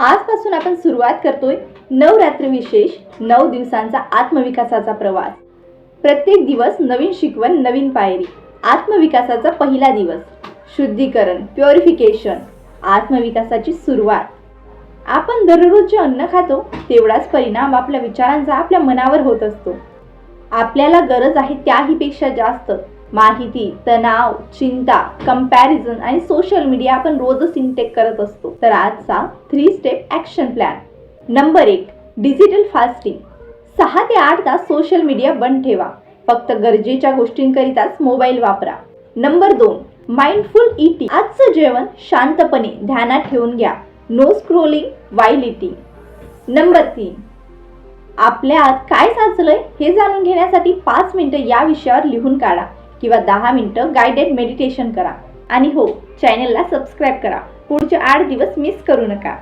आजपासून आपण सुरुवात करतोय नवरात्र विशेष 9 दिवसांचा आत्मविकासाचा प्रवास। प्रत्येक दिवस नवीन शिकवण, नवीन पायरी। आत्मविकासाचा पहिला दिवस, शुद्धीकरण, प्युरिफिकेशन, आत्मविकासाची सुरुवात। आपण दररोज जे अन्न खातो तेवढाच परिणाम आपल्या विचारांचा आपल्या मनावर होत असतो। आपल्याला गरज आहे त्याहीपेक्षा जास्त माहिती, तणाव, चिंता, कंपॅरिझन आणि सोशल मीडिया आपण रोजच इनटेक करत असतो। तर आजचा 3 step action plan. Number 1, digital fasting. 6 ते 8 तास सोशल मीडिया बंद ठेवा, फक्त गरजेच्या गोष्टींकरिताच मोबाईल वापरा। Number 2, mindful eating. आजचं जेवण शांतपणे ध्यानात ठेवून घ्या, no scrolling while eating. Number 3, आपल्या आत काय साचलंय हे जाणून घेण्यासाठी 5 मिनिटं या विषयावर लिहून काढा किंवा 10 मिनिटं गाइडेड मेडिटेशन करा। आणि हो, चॅनलला सबस्क्राइब करा, पुढचे 8 दिवस मिस करू नका।